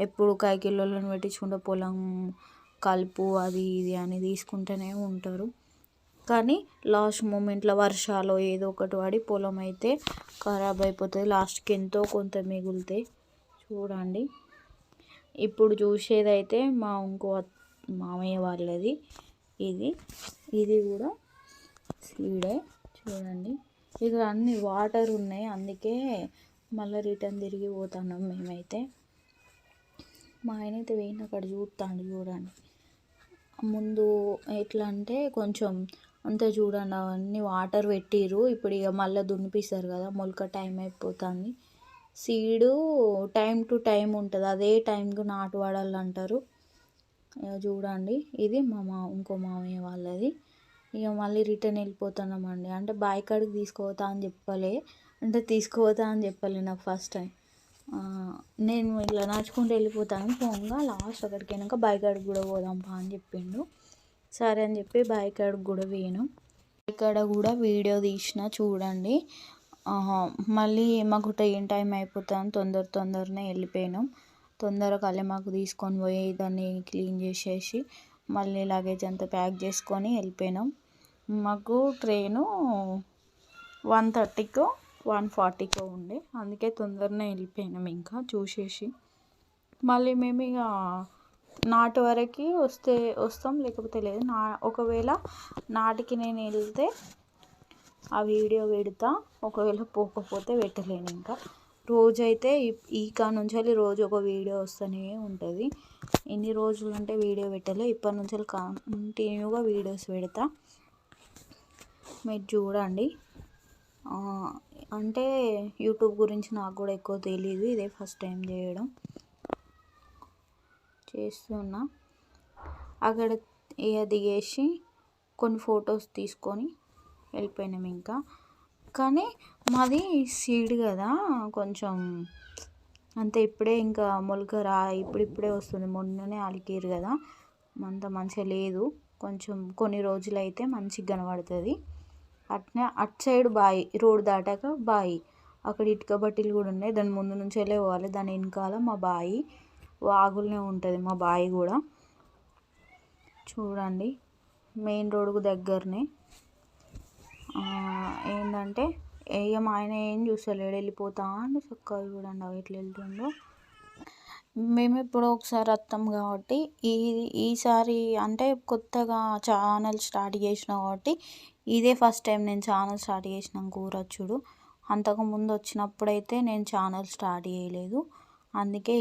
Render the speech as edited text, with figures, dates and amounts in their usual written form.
ఎప్పుడు కైకిల్లోలను పెట్టించుకుంటే పొలం కలుపు అది ఇది అని తీసుకుంటూనే ఉంటారు. కానీ లాస్ట్ మూమెంట్లో వర్షాలు ఏదో ఒకటి పడి పొలం అయితే ఖరాబ్ అయిపోతుంది. లాస్ట్కి ఎంతో కొంత మిగులుతాయి. చూడండి, ఇప్పుడు చూసేదైతే మా ఇంకో మామయ్య వాళ్ళది. ఇది కూడా సీడే. చూడండి, ఇక్కడ అన్ని వాటర్ ఉన్నాయి, అందుకే మళ్ళీ రిటర్న్ తిరిగి పోతున్నాం మేమైతే. మా ఆయన అయితే వేయిన అక్కడ చూస్తాడు. చూడండి, ముందు ఎట్లా అంటే కొంచెం అంతా చూడండి అవన్నీ వాటర్ పెట్టిర్రు. ఇప్పుడు ఇక మళ్ళీ దున్నిపిస్తారు కదా, మొలక టైం అయిపోతుంది. సీడు టైం టు టైం ఉంటుంది, అదే టైంకు నాటు పడాలంటారు. ఇక చూడండి, ఇది ఇంకో మామయ్య వాళ్ళది. ఇక మళ్ళీ రిటర్న్ వెళ్ళిపోతున్నామండి. అంటే బావి కాడికి తీసుకుపోతా అని చెప్పలే నాకు ఫస్ట్ టైం. నేను ఇట్లా నడుచుకుంటూ వెళ్ళిపోతాను. పోగా లాస్ట్ అక్కడికి వెళ్ళాక బావి కాడికి కూడా పోదాంపా అని చెప్పిండు. సరే అని చెప్పి బావి కాడికి కూడా పోయాను. ఇక్కడ కూడా వీడియో తీసిన చూడండి. మళ్ళీ మాకు ట్రైన్ టైం అయిపోతుంది, తొందరనే వెళ్ళిపోయినాం. తొందరగా మాకు తీసుకొని పోయి దాన్ని క్లీన్ చేసేసి మళ్ళీ లగేజ్ అంతా ప్యాక్ చేసుకొని వెళ్ళిపోయినాం. మాకు ట్రైను 1:30కో 1:40కో ఉండే, అందుకే తొందరనే వెళ్ళిపోయినాం. ఇంకా చూసేసి మళ్ళీ మేము ఇక నాటు వరకు వస్తాం, లేకపోతే లేదు. ఒకవేళ నాటికి నేను వెళ్తే ఆ వీడియో పెడతా, ఒకవేళ పోకపోతే పెట్టలేను. ఇంకా రోజైతే ఈ నుంచి రోజు ఒక వీడియో వస్తూనే ఉంటుంది. ఎన్ని రోజులు అంటే వీడియో పెట్టలే, ఇప్పటి నుంచి కంటిన్యూగా వీడియోస్ పెడతా, మీరు చూడండి. అంటే యూట్యూబ్ గురించి నాకు కూడా ఎక్కువ తెలీదు, ఇదే ఫస్ట్ టైం చేస్తున్నా. అక్కడ దిగేసి కొన్ని ఫొటోస్ తీసుకొని వెళ్ళిపోయినాం. ఇంకా కానీ మాది సీడ్ కదా, కొంచెం అంతే. ఇప్పుడే ఇంకా మొలక ఇప్పుడిప్పుడే వస్తుంది, మొన్ననే అలికిరు కదా, అంత మంచిగా లేదు. కొంచెం కొన్ని రోజులు అయితే మంచిగా కనబడుతుంది. అటు సైడ్ బావి, రోడ్ దాటాక బావి, అక్కడ ఇటుక బట్టీలు కూడా ఉన్నాయి. దాని ముందు నుంచి పోవాలి, దాని వెనకాల మా బావి వాగులనే ఉంటుంది. మా బావి కూడా చూడండి, మెయిన్ రోడ్డుకు దగ్గరనే. ఏంటంటే మా ఆయన ఏం చూస్తలేడు, వెళ్ళిపోతా అని చక్కగా చూడండి ఎట్లా వెళ్తుండో. మేము ఎప్పుడో ఒకసారి వస్తాం కాబట్టి ఈసారి అంటే కొత్తగా ఛానల్ స్టార్ట్ చేసిన కాబట్టి ఇదే ఫస్ట్ టైం నేను ఛానల్ స్టార్ట్ చేసినాక ఊరొచ్చుడు. అంతకుముందు వచ్చినప్పుడైతే నేను ఛానల్ స్టార్ట్ చేయలేదు, అందుకే